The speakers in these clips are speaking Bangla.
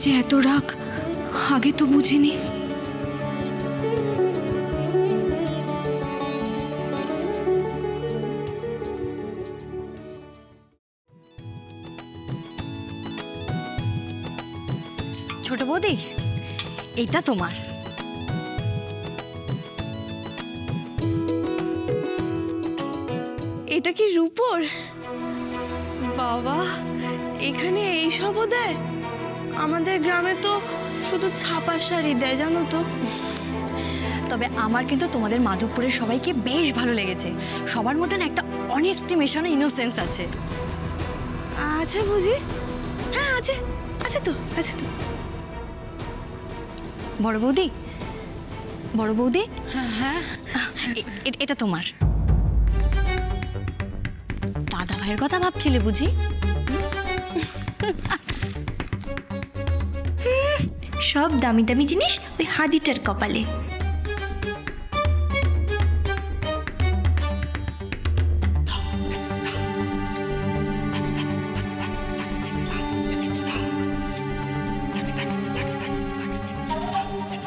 যে এত রাগ আগে তো বুঝিনি। ছোট বৌদি, এটা তোমার। এটা কি রূপোর? বাবা, এখানে এইসবও দেয়? আমাদের গ্রামে তো শুধু ছাপার শাড়ি দেয়, জানো তো। তবে আমার কিন্তু তোমাদের মাধবপুরের সবাইকে বেশ ভালো লেগেছে। সবার মধ্যে না একটা অনেস্টি মেশানো ইনোসেন্স আছে। আছে বুঝি? হ্যাঁ আছে, আছে তো, আছে তো। বড় বৌদি, বড় বৌদি, হ্যাঁ হ্যাঁ, এটা তোমার। দাদা ভাইয়ের কথা ভাবছিলে বুঝি? সব দামি দামি জিনিস ওই হাদিটার কপালে।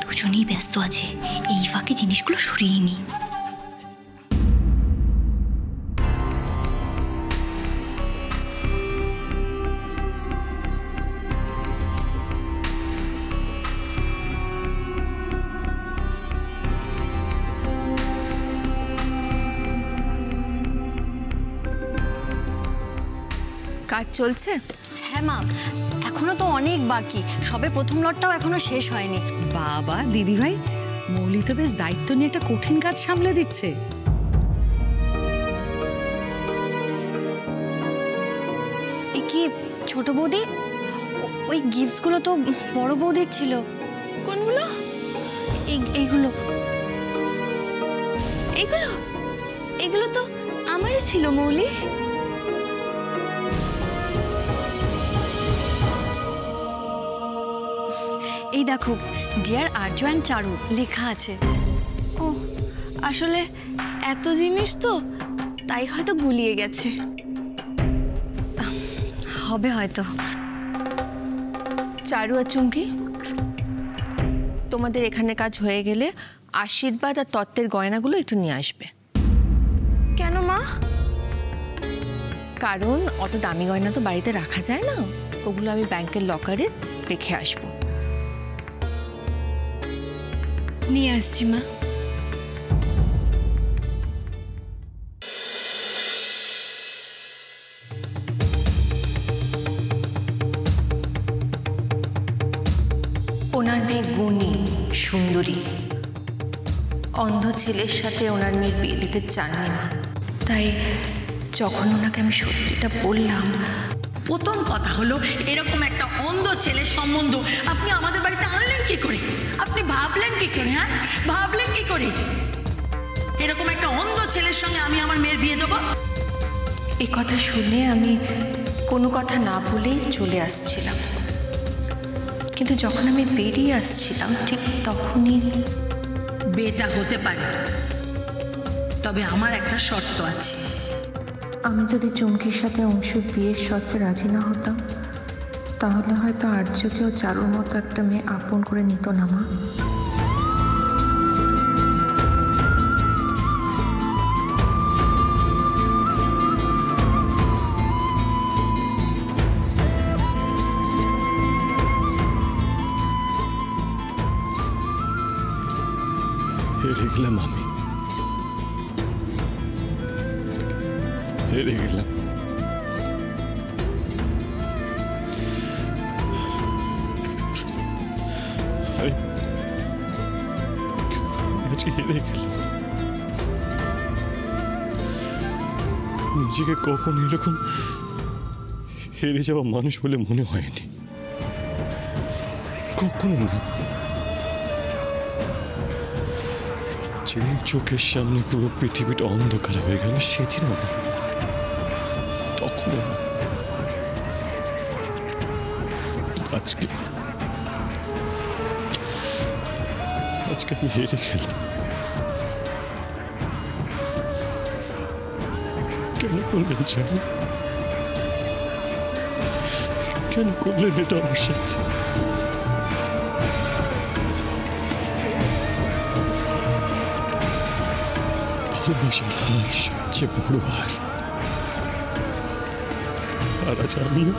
দুজনেই ব্যস্ত আছে, এই ফাঁকে জিনিসগুলো সরিয়ে নি। কাজ চলছে? হ্যাঁ মা, এখনো তো অনেক বাকি, সবে প্রথম লটটাও এখনো শেষ হয়নি। বাবা দিদিভাই, মৌলি তো বেশ দায়িত্ব নিয়ে একটা কঠিন কাজ সামলে দিচ্ছে। এ কি ছোট বৌদি, ওই গিফটসগুলো তো বড় বৌদির ছিল। কোনগুলো? এইগুলো। এইগুলো? এগুলো তো আমারই ছিল মৌলি। এই দেখো, ডিয়ার আর্য অ্যান্ড চারু লেখা আছে। ও, আসলে এত জিনিস তো, তাই হয়তো গুলিয়ে গেছে। হবে হয়তো। চারু আর চুমকি, তোমাদের এখানে কাজ হয়ে গেলে আশীর্বাদ আর তত্ত্বের গয়নাগুলো একটু নিয়ে আসবে। কেন মা? কারণ অত দামি গয়না তো বাড়িতে রাখা যায় না, ওগুলো আমি ব্যাংকের লকারে রেখে আসবো। নিয়ে আসছি মা। ওনার মেয়ে গুণী সুন্দরী, অন্ধ ছেলের সাথে ওনার মেয়ের বিয়ে দিতে চাননি না। তাই যখন ওনাকে আমি সত্যিটা বললাম, প্রথম কথা হলো, এরকম একটা অন্ধ ছেলের সম্বন্ধ আপনি আমাদের বাড়িতে আনলেন কি করে? আপনি ভাবলেন কি করে? হ্যাঁ, ভাবলেন কি করে এরকম একটা অন্ধ ছেলের সঙ্গে আমি আমার মেয়ের বিয়ে দেবো? এই কথা শুনে আমি কোনো কথা না বলেই চলে আসছিলাম, কিন্তু যখন আমি বেরিয়ে আসছিলাম ঠিক তখনই। বিয়েটা হতে পারে, তবে আমার একটা শর্ত আছে। আমি যদি চুমকির সাথে অংশুর বিয়ের শর্তে রাজি না হতাম, তাহলে হয়তো আর্যকেও চারুর মতো একটা মেয়ে আপন করে নিত না মা। হেরে গেলাম আমি, হেরে গেলাম। আজকে হেরে গেলাম। নিজেকে কখন এরকম হেরে যাওয়া মানুষ বলে মনে হয়নি, কখনো না। যেদিন চোখের সামনে পুরো পৃথিবীটা অন্ধকার হয়ে গেল সেদিনও না, তখনও না। আজকে আমি হেরে গেলাম। কেন করলেন জানো? কেন করলেন এটা আমার সাথে? ভালোবাসার হার সবচেয়ে বড় হার। আর আজ আমিও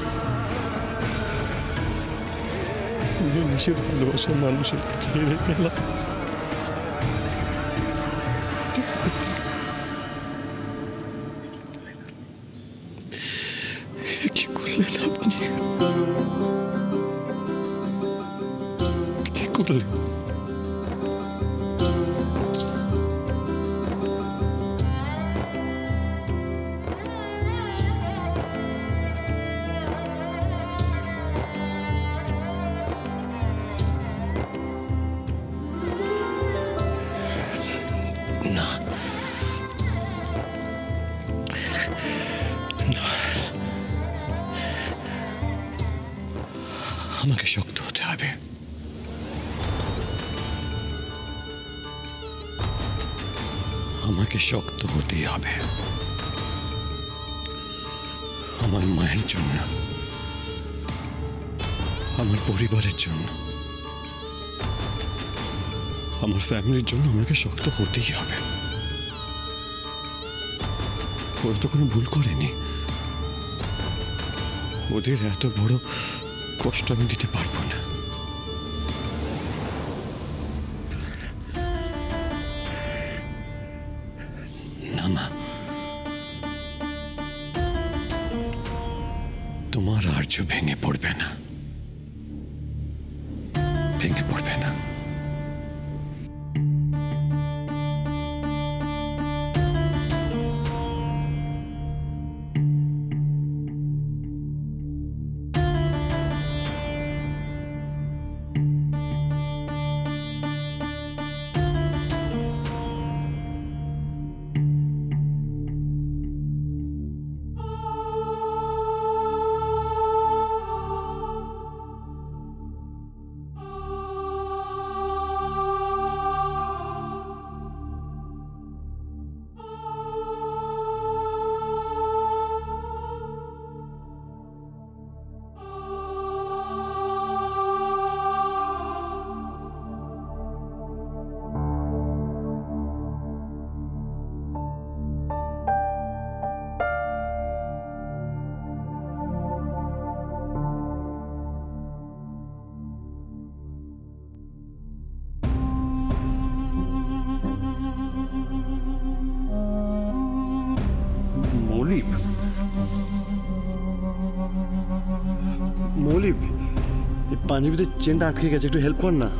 নিজের ভালোবাসার মানুষের কাছে হেরে গেলাম। কি করলেন আপনি? কি করলেন? না, আমাকে শক্ত হতে হবে। আমাকে শক্ত হতেই হবে। আমার মায়ের জন্য, আমার পরিবারের জন্য, আমার ফ্যামিলির জন্য আমাকে শক্ত হতেই হবে। ওরা তো কোনো ভুল করেনি। ওদের এত বড় কষ্ট আমি দিতে পারবো না। না মা, তোমার আর্য ভেঙে পড়বে না, ভেঙে পড়বে না। মৌলিক, মৌলিক, এই পাঞ্জাবিতে চেনটা আটকে গেছে, একটু হেল্প কর না।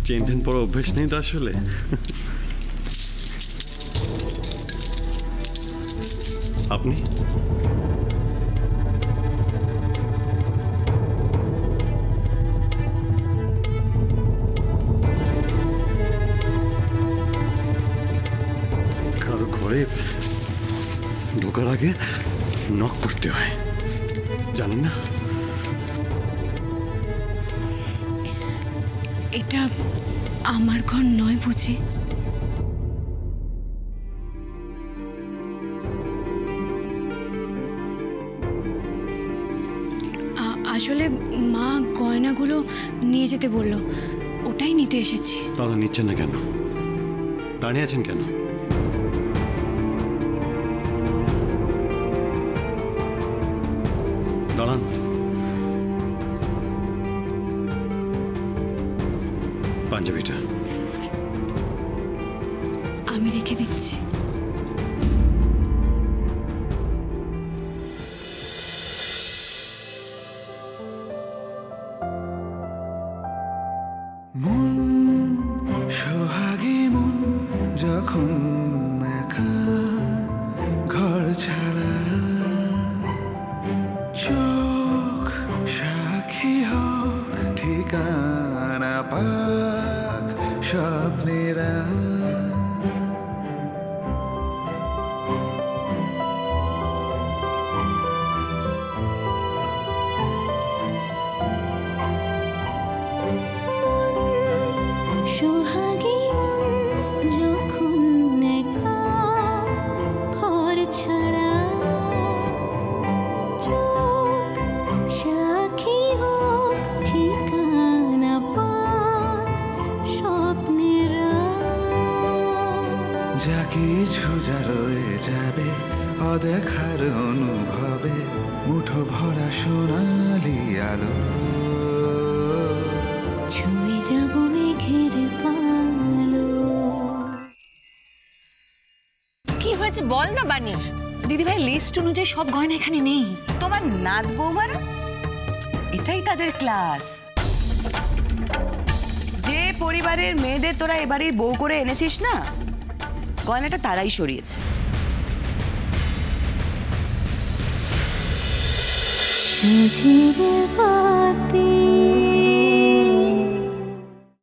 চেন টেন পরে অভ্যেস নেই তো আসলে। আপনি কারো ঘরে ঢোকার আগে নক করতে হয়, জানেন না? এটা আমার ঘর নয় বুঝি? আসলে মা গয়নাগুলো নিয়ে যেতে বলল, ওটাই নিতে এসেছি। তাহলে নিচ্ছেন না কেন? দাঁড়িয়ে আছেন কেন? দাঁড়ান। পাঞ্জাবিটা আমি রেখে দিচ্ছি। মন সোহাগে মন যখন একা ঘর ছাড়া, চোখ সাক্ষী হোক ঠিকানা পাক স্বপ্নেরা যা কিছু যা রয়ে যাবে অদেখার অনুভবে মুঠো ভরা সোনালি আলো ছুঁয়ে যাব মেঘের পালো। কি হয়েছে বল না বানি। দিদিভাই লিস্ট অনুযায়ী সব গয়না এখানে নেই। তোমার নাত বৌমারা এটাই তাদের ক্লাস। যে পরিবারের মেয়েদের তোরা এবারের বউ করে এনেছিস না, গয়নাটা তারাই সরিয়েছে। সাজিরে বাতি